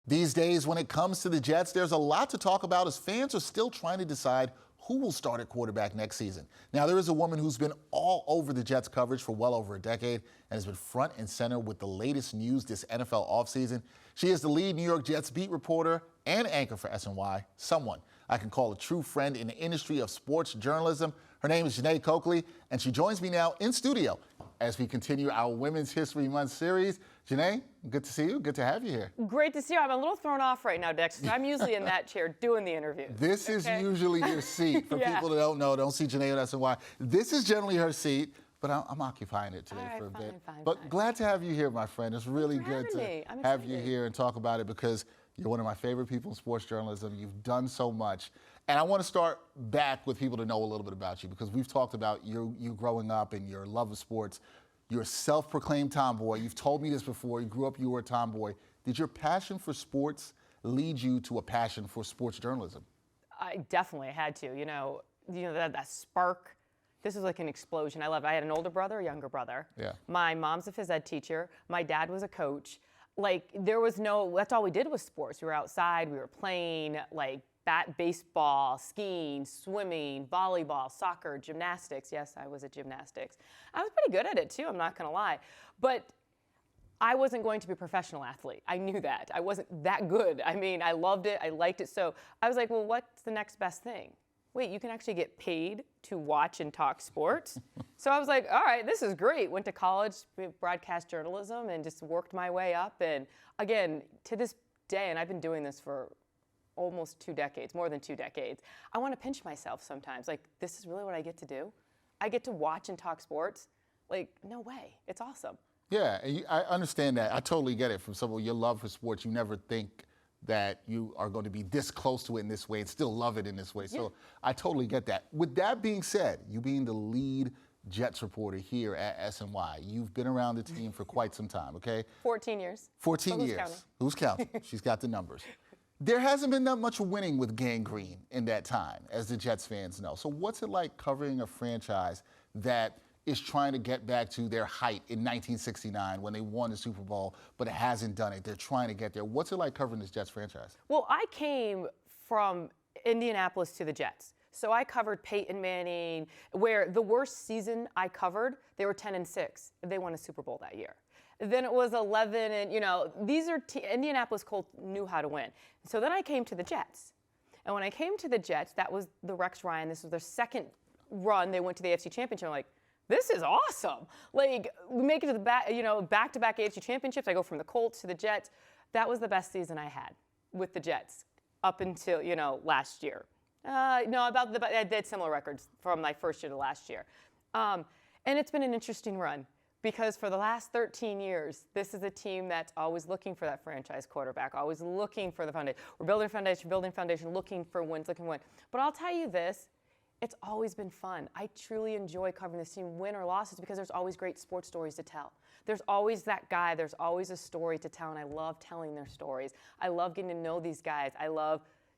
These days, when it comes to the Jets, there's a lot to talk about as fans are still trying to decide who will start at quarterback next season. Now, there is a woman who's been all over the Jets coverage for well over a decade and has been front and center with the latest news this NFL offseason. She is the lead New York Jets beat reporter and anchor for SNY, someone I can call a true friend in the industry of sports journalism. Her name is Jeane Coakley, and she joins me now in studio as we continue our Women's History Month series. Jeane, good to see you. Good to have you here. Great to see you. I'm a little thrown off right now, Dexter. I'm usually in that chair doing the interview. This is usually your seat. For people that don't know, don't see Jeane at SNY. This is generally her seat, but I'm occupying it today for a bit. But glad to have you here, my friend. It's really good to have you here and talk about it because you're one of my favorite people in sports journalism. You've done so much. And I want to start back with people to know a little bit about you because we've talked about you growing up and your love of sports. You're a self-proclaimed tomboy. You've told me this before. You grew up, you were a tomboy. Did your passion for sports lead you to a passion for sports journalism? I definitely had to. You know that spark. This was like an explosion. I love it. I had an older brother, a younger brother. Yeah. My mom's a phys ed teacher. My dad was a coach. Like there was no. That's all we did was sports. We were outside. We were playing like baseball, skiing, swimming, volleyball, soccer, gymnastics. Yes, I was at gymnastics. I was pretty good at it too, I'm not gonna lie. But I wasn't going to be a professional athlete. I knew that. I wasn't that good. I mean, I loved it, I liked it. So I was like, well, what's the next best thing? Wait, you can actually get paid to watch and talk sports? So I was like, all right, this is great. Went to college, broadcast journalism, and just worked my way up. And again, to this day, and I've been doing this for almost 2 decades, more than 2 decades. I want to pinch myself sometimes. Like, this is really what I get to do? I get to watch and talk sports? Like, no way. It's awesome. Yeah, I understand that. I totally get it. From some of your love for sports, you never think that you are going to be this close to it in this way and still love it in this way. So I totally get that. With that being said, you being the lead Jets reporter here at SNY, you've been around the team for quite some time, okay? 14 years. 14 years. Counting? Who's counting? She's got the numbers. There hasn't been that much winning with Gang Green in that time, as the Jets fans know. So what's it like covering a franchise that is trying to get back to their height in 1969 when they won the Super Bowl, but it hasn't done it? They're trying to get there. What's it like covering this Jets franchise? Well, I came from Indianapolis to the Jets. So I covered Peyton Manning, where the worst season I covered, they were 10-6. They won a Super Bowl that year. Then it was 11, and these are Indianapolis Colts knew how to win. So then I came to the Jets, and when I came to the Jets, that was the Rex Ryan. This was their second run. They went to the AFC Championship. I'm like, this is awesome. Like we make it to the back-to-back AFC Championships. I go from the Colts to the Jets. That was the best season I had with the Jets up until last year. I did similar records from my first year to last year, and it's been an interesting run. Because for the last 13 years, this is a team that's always looking for that franchise quarterback, always looking for the foundation. We're building foundation, looking for wins, looking for wins. But I'll tell you this, it's always been fun. I truly enjoy covering this team, win or losses, because there's always great sports stories to tell. There's always that guy, there's always a story to tell, and I love telling their stories. I love getting to know these guys.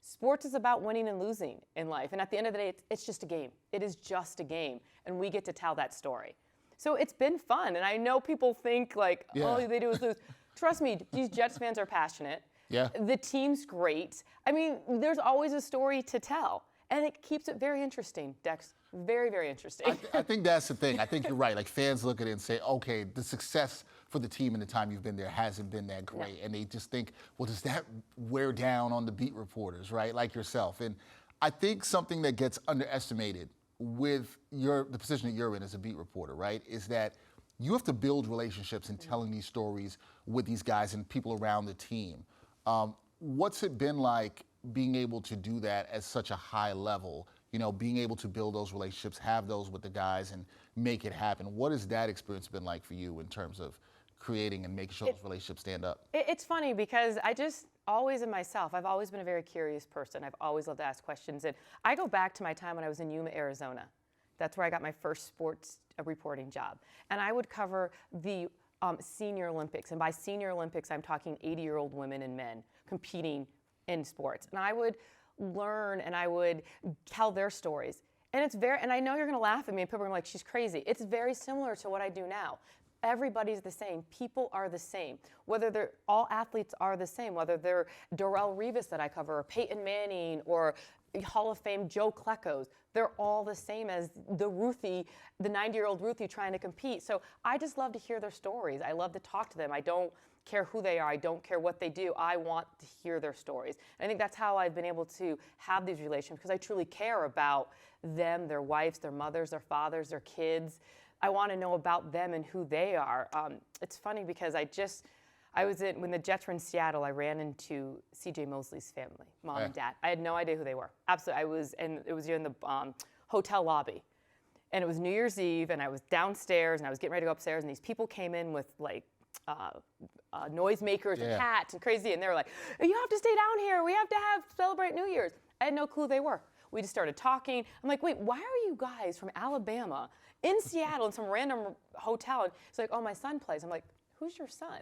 Sports is about winning and losing in life. And at the end of the day, it's just a game. It is just a game, and we get to tell that story. So it's been fun, and I know people think like, all they do is lose. Trust me, these Jets fans are passionate. Yeah. The team's great. I mean, there's always a story to tell, and it keeps it very interesting, Dex. Very, very interesting. I think that's the thing. I think you're right. Like fans look at it and say, okay, the success for the team in the time you've been there hasn't been that great, and they just think, well, does that wear down on the beat reporters, right? Like yourself. And I think something that gets underestimated with the position that you're in as a beat reporter, right, is that you have to build relationships and telling these stories with these guys and people around the team. What's it been like being able to do that at such a high level, being able to build those relationships, have those with the guys and make it happen? What has that experience been like for you in terms of creating and making sure those relationships stand up? It's funny because I just always in myself, I've always been a very curious person. I've always loved to ask questions. And I go back to my time when I was in Yuma, Arizona. That's where I got my first sports reporting job. And I would cover the Senior Olympics. And by Senior Olympics, I'm talking 80-year-old women and men competing in sports. And I would learn and I would tell their stories. And I know you're going to laugh at me and people are like, she's crazy. It's very similar to what I do now. Everybody's the same. People are the same. Whether they're all athletes are the same. Whether they're Darrelle Revis that I cover, or Peyton Manning, or Hall of Fame Joe Klecko's, they're all the same as the 90-year-old Ruthie trying to compete. So I just love to hear their stories. I love to talk to them. I don't care who they are. I don't care what they do. I want to hear their stories. And I think that's how I've been able to have these relationships, because I truly care about them, their wives, their mothers, their fathers, their kids. I want to know about them and who they are. It's funny because when the Jets were in Seattle, I ran into C.J. Mosley's family, mom and dad. I had no idea who they were. Absolutely, it was in the hotel lobby, and it was New Year's Eve, and I was downstairs, and I was getting ready to go upstairs, and these people came in with like noisemakers and hats and crazy, and they were like, "You have to stay down here. We have to celebrate New Year's." I had no clue who they were. We just started talking. I'm like, "Wait, why are you guys from Alabama in Seattle in some random hotel?" And it's like, "Oh, my son plays." I'm like, "Who's your son?"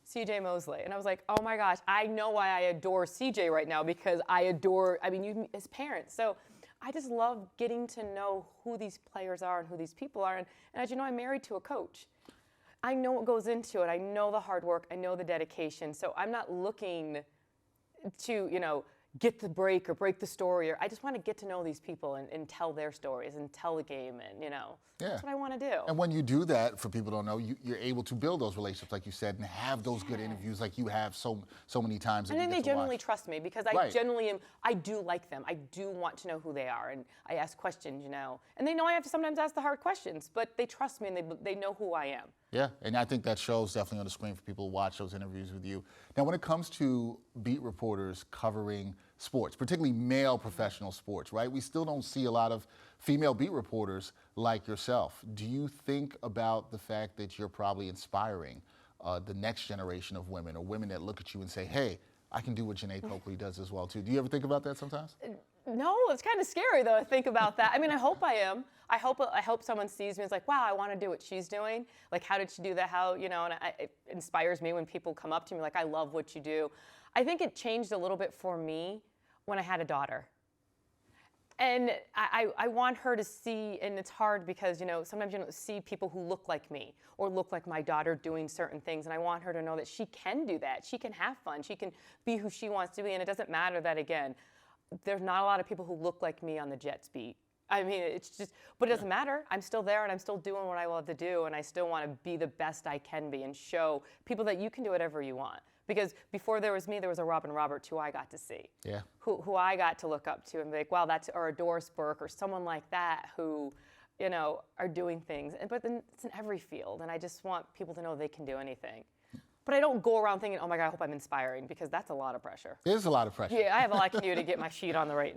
CJ Mosley. And I was like, oh my gosh, I know why I adore CJ right now, because you as parents. So I just love getting to know who these players are and who these people are. And as you know, I'm married to a coach. I know what goes into it. I know the hard work. I know the dedication. So I'm not looking to, get the break or break the story. Or I just want to get to know these people and tell their stories and tell the game. And, that's what I want to do. And when you do that, for people who don't know, you're able to build those relationships, like you said, and have those good interviews like you have so many times. And then they genuinely trust me, because I genuinely am. I do like them. I do want to know who they are, and I ask questions, And they know I have to sometimes ask the hard questions, but they trust me, and they know who I am. Yeah, and I think that shows definitely on the screen for people who watch those interviews with you. Now, when it comes to beat reporters covering sports, particularly male professional sports, right? We still don't see a lot of female beat reporters like yourself. Do you think about the fact that you're probably inspiring the next generation of women, or women that look at you and say, hey, I can do what Jeane Coakley does as well, too? Do you ever think about that sometimes? No, it's kind of scary, though, to think about that. I mean, I hope I am. I hope someone sees me and is like, wow, I want to do what she's doing. Like, how did she do that? And it inspires me when people come up to me like, I love what you do. I think it changed a little bit for me when I had a daughter. And I want her to see, and it's hard because, sometimes you don't see people who look like me or look like my daughter doing certain things. And I want her to know that she can do that. She can have fun. She can be who she wants to be. And it doesn't matter that, again, there's not a lot of people who look like me on the Jets beat. I mean, but it doesn't matter. I'm still there, and I'm still doing what I love to do, and I still want to be the best I can be and show people that you can do whatever you want. Because before there was me, there was a Robin Roberts who I got to see, who I got to look up to and be like, wow, or a Doris Burke or someone like that who, are doing things. But then it's in every field, and I just want people to know they can do anything. But I don't go around thinking, oh my God, I hope I'm inspiring, because that's a lot of pressure. It is a lot of pressure. Yeah, I have a lot to do to get my shoes on the right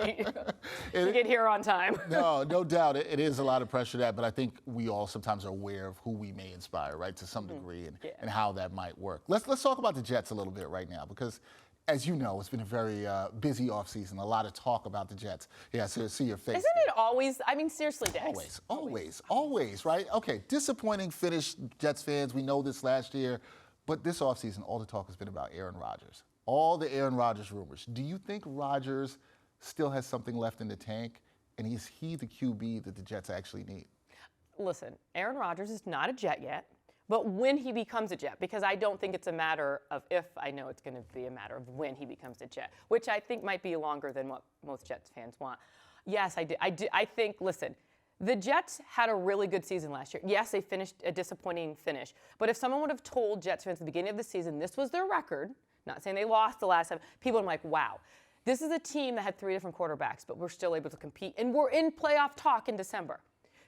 feet to get here on time. No doubt. It is a lot of pressure, but I think we all sometimes are aware of who we may inspire, right, to some degree, and how that might work. Let's talk about the Jets a little bit right now, because as you know, it's been a very busy offseason, a lot of talk about the Jets. Yeah, so see your face. Isn't it always? I mean, seriously, Dex. Always, right? Okay, disappointing finish, Jets fans. We know this last year. But this offseason, all the talk has been about Aaron Rodgers. All the Aaron Rodgers rumors. Do you think Rodgers still has something left in the tank? And is he the QB that the Jets actually need? Listen, Aaron Rodgers is not a Jet yet. But when he becomes a Jet, because I don't think it's a matter of if, I know it's going to be a matter of when he becomes a Jet, which I think might be longer than what most Jets fans want. Yes, I do. I think, listen, the Jets had a really good season last year. Yes, they finished a disappointing finish. But if someone would have told Jets fans at the beginning of the season this was their record, not saying they lost the last time, people are like, wow, this is a team that had 3 different quarterbacks, but we're still able to compete. And we're in playoff talk in December.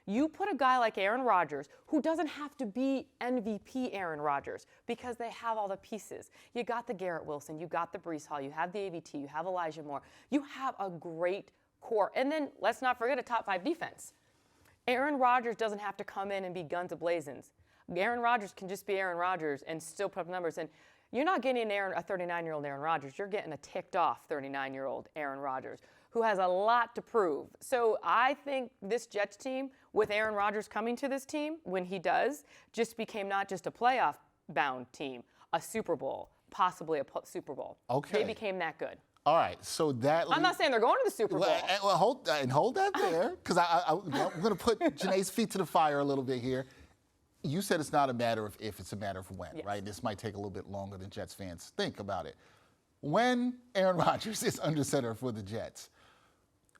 You put a guy like Aaron Rodgers, who doesn't have to be MVP Aaron Rodgers, because they have all the pieces. You got the Garrett Wilson, you got the Breece Hall, you have the AVT, you have Elijah Moore. You have a great core. And then let's not forget a top 5 defense. Aaron Rodgers doesn't have to come in and be guns a-blazing. Aaron Rodgers can just be Aaron Rodgers and still put up numbers. And you're not getting a 39-year-old Aaron Rodgers. You're getting a ticked-off 39-year-old Aaron Rodgers, who has a lot to prove. So I think this Jets team, with Aaron Rodgers coming to this team, when he does, just became not just a playoff-bound team, a Super Bowl, possibly a Super Bowl. Okay. They became that good. All right, so that... I'm not saying they're going to the Super Bowl. Well, hold that there, because I'm going to put Jeane's feet to the fire a little bit here. You said it's not a matter of if, it's a matter of when, Yes. right? This might take a little bit longer than Jets fans think about it. When Aaron Rodgers is under center for the Jets,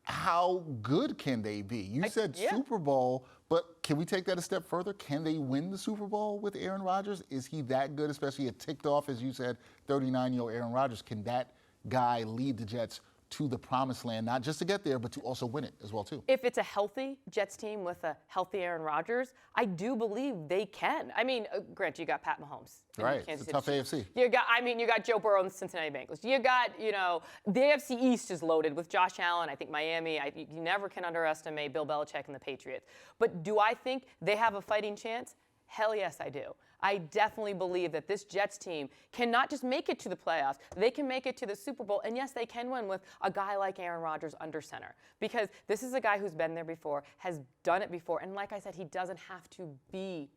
how good can they be? You said yeah. Super Bowl, but can we take that a step further? Can they win the Super Bowl with Aaron Rodgers? Is he that good, especially a ticked off, as you said, 39-year-old Aaron Rodgers? Can that guy lead the Jets to the promised land, not just to get there, but to also win it as well, too? If it's a healthy Jets team with a healthy Aaron Rodgers, I do believe they can. I mean, granted, you got Pat Mahomes. Right, it's a tough AFC. You got Joe Burrow and the Cincinnati Bengals. You got, the AFC East is loaded with Josh Allen. I think Miami. You never can underestimate Bill Belichick and the Patriots. But do I think they have a fighting chance? Hell yes, I do. I definitely believe that this Jets team can not just make it to the playoffs, they can make it to the Super Bowl, and yes, they can win with a guy like Aaron Rodgers under center. Because this is a guy who's been there before, has done it before, and like I said, he doesn't have to be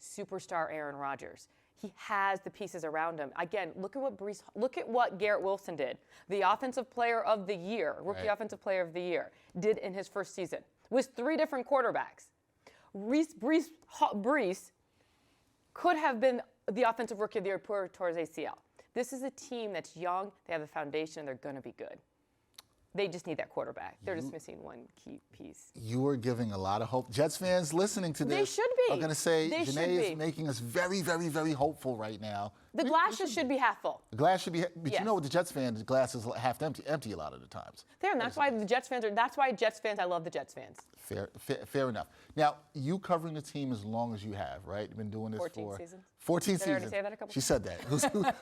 superstar Aaron Rodgers. He has the pieces around him. Again, look at what Garrett Wilson did. The Offensive Player of the Year, Rookie Offensive Player of the Year, did in his first season with 3 different quarterbacks. Brees could have been the Offensive Rookie of the Year towards ACL. This is a team that's young. They have a foundation. They're going to be good. They just need that quarterback. They're just missing one key piece. You are giving a lot of hope. Jets fans listening to this They should be. are going to say, They should Jeane is be. making us very, very, very hopeful right now. The glass should be half full. The glass should be, but Yes. you know what the Jets fans, the glass is half empty a lot of the times. There, and that's why Jets fans, I love the Jets fans. Fair enough. Now, you covering the team as long as you have, right? You've been doing this 14 seasons. 14 Did I already seasons. say that a couple She said that.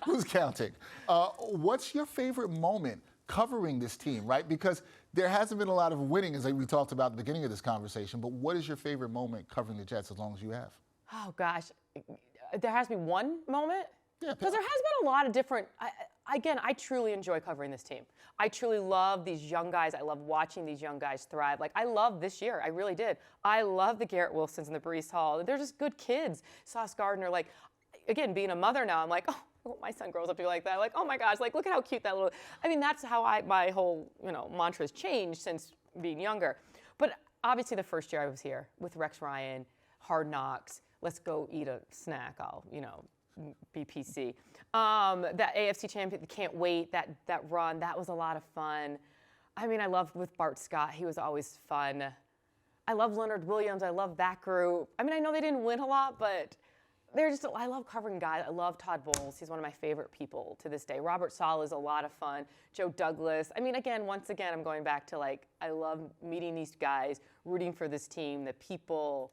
Who's counting? What's your favorite moment covering this team, right? Because there hasn't been a lot of winning, as we talked about at the beginning of this conversation, but what is your favorite moment covering the Jets as long as you have? Oh, gosh. There has to be one moment? Yeah, Because there has been a lot of different. I truly enjoy covering this team. I truly love these young guys. I love watching these young guys thrive. Like, I love this year. I really did. I love the Garrett Wilsons and the Brees Hall. They're just good kids. Sauce Gardner, like, again, being a mother now, I'm like, oh, my son grows up to be like that. Like, oh my gosh, like, look at how cute that little. I mean, that's how my whole, mantra has changed since being younger. But obviously, the first year I was here with Rex Ryan, Hard Knocks, let's go eat a snack. I'll, be PC. That AFC champion, can't wait. That run, that was a lot of fun. I mean, I loved with Bart Scott. He was always fun. I love Leonard Williams. I love that group. I mean, I know they didn't win a lot, but I love covering guys. I love Todd Bowles. He's one of my favorite people to this day. Robert Saleh is a lot of fun. Joe Douglas. I mean, once again, I'm going back to, like, I love meeting these guys, rooting for this team, the people.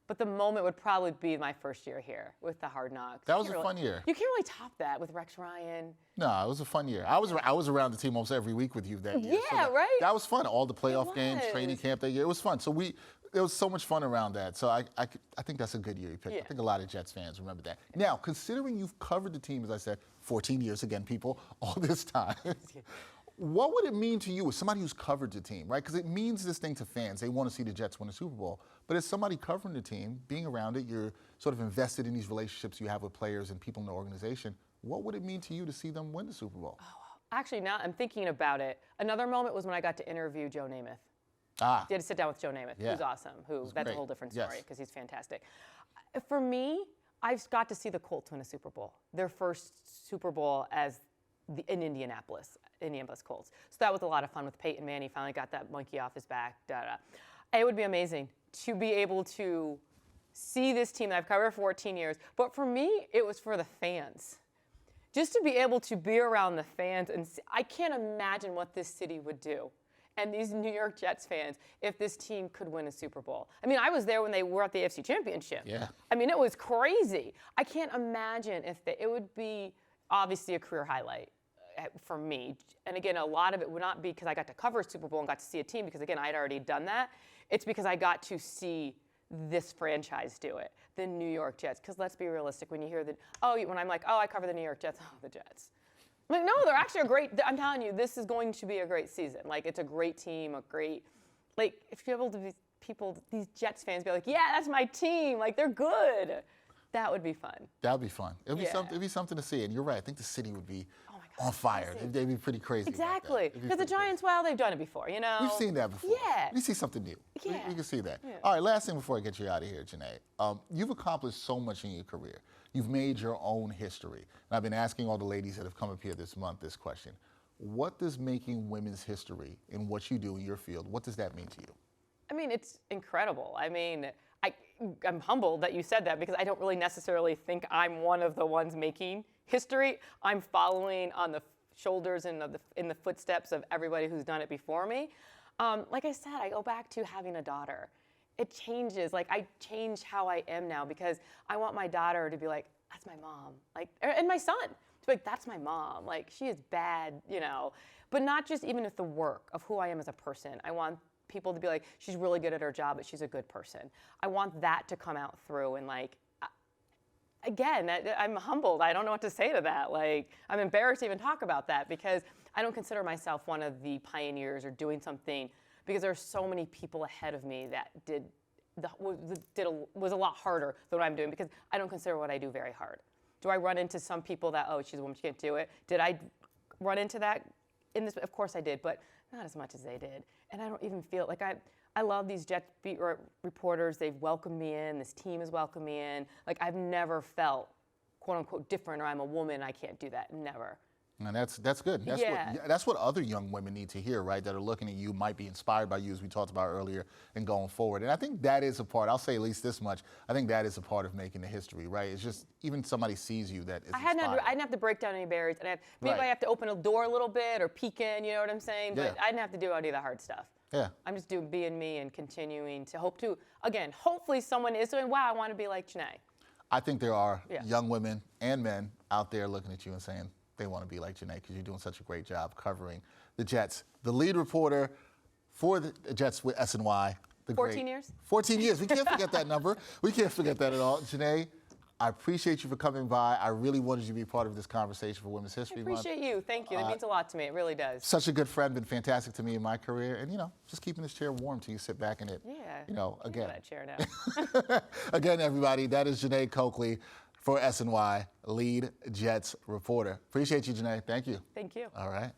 But the moment would probably be my first year here with the Hard Knocks. That was a fun year. You can't really top that with Rex Ryan. No, it was a fun year. I was around the team almost every week with you that year. Yeah, right? That was fun. All the playoff games, was. training camp that year. It was fun. So there was so much fun around that. So I think that's a good year you picked. Yeah. I think a lot of Jets fans remember that. Now, considering you've covered the team, as I said, 14 years again, people, all this time, what would it mean to you as somebody who's covered the team, right? Because it means this thing to fans. They want to see the Jets win a Super Bowl. But as somebody covering the team, being around it, you're sort of invested in these relationships you have with players and people in the organization. What would it mean to you to see them win the Super Bowl? Actually, now I'm thinking about it. Another moment was when I got to interview Joe Namath. You had to sit down with Joe Namath, Yeah. who's awesome. That's great. a whole different story Yes. because he's fantastic. For me, I've got to see the Colts win a Super Bowl. Their first Super Bowl as in Indianapolis Colts. So that was a lot of fun with Peyton Manning. Finally got that monkey off his back. It would be amazing to be able to see this team that I've covered for 14 years. But for me, it was for the fans. Just to be able to be around the fans and see, I can't imagine what this city would do. And these New York Jets fans, if this team could win a Super Bowl. I mean, I was there when they were at the AFC Championship. Yeah. I mean, it was crazy. I can't imagine it would be obviously a career highlight for me. And again, a lot of it would not be because I got to cover a Super Bowl and got to see a team, because again, I'd already done that. It's because I got to see this franchise do it, the New York Jets. Because let's be realistic, when you hear when I'm like, I cover the New York Jets, the Jets. I'm like, no, they're actually I'm telling you, this is going to be a great season. Like, it's a great team, if you're able to be these Jets fans be like, yeah, that's my team, like, they're good. That would be fun. That would be fun. It'd be Yeah. something to see. And you're right. I think the city would be on fire. They'd be pretty crazy. Exactly. Because the Giants, well, they've done it before, you know. We've seen that before. Yeah. We see something new. Yeah. We can see that. Yeah. All right, last thing before I get you out of here, Jeane. You've accomplished so much in your career. You've made your own history. And I've been asking all the ladies that have come up here this month this question. What does making women's history in what you do in your field, what does that mean to you? I mean, it's incredible. I mean, I'm humbled that you said that because I don't really necessarily think I'm one of the ones making history. I'm following on the shoulders and in the footsteps of everybody who's done it before me. Like I said, I go back to having a daughter. It changes. Like, I change how I am now because I want my daughter to be like, that's my mom. Like, and my son to be like, that's my mom. Like, she is bad, you know. But not just even with the work of who I am as a person. I want people to be like, she's really good at her job, but she's a good person. I want that to come out through and like, again, I'm humbled. I don't know what to say to that. Like, I'm embarrassed to even talk about that because I don't consider myself one of the pioneers or doing something because there are so many people ahead of me that was a lot harder than what I'm doing because I don't consider what I do very hard. Do I run into some people that, oh, she's a woman, she can't do it? Did I run into that in this? Of course I did, but not as much as they did. And I don't even feel like I love these Jets beat reporters. They've welcomed me in. This team has welcomed me in. Like, I've never felt, quote unquote, different or I'm a woman. I can't do that. Never. And that's good. That's what other young women need to hear, right? That are looking at you, might be inspired by you, as we talked about earlier, and going forward. And I think that is a part. I'll say at least this much. I think that is a part of making the history, right? It's just even somebody sees you that is inspired. I didn't have to break down any barriers. Maybe I have to open a door a little bit or peek in. You know what I'm saying? But I didn't have to do any of the hard stuff. Yeah. I'm just being me and continuing to hopefully someone is doing, wow, I want to be like Jeane. I think there are young women and men out there looking at you and saying they want to be like Jeane because you're doing such a great job covering the Jets. The lead reporter for the Jets with SNY. 14 years? 14 years. We can't forget that number. We can't forget that at all. Jeane, I appreciate you for coming by. I really wanted you to be part of this conversation for Women's History Month. I appreciate you. Thank you. That means a lot to me. It really does. Such a good friend. Been fantastic to me in my career. And, just keeping this chair warm till you sit back in it. Yeah. Again. That chair now. Again, everybody, that is Jeane Coakley for SNY, lead Jets reporter. Appreciate you, Jeane. Thank you. Thank you. All right.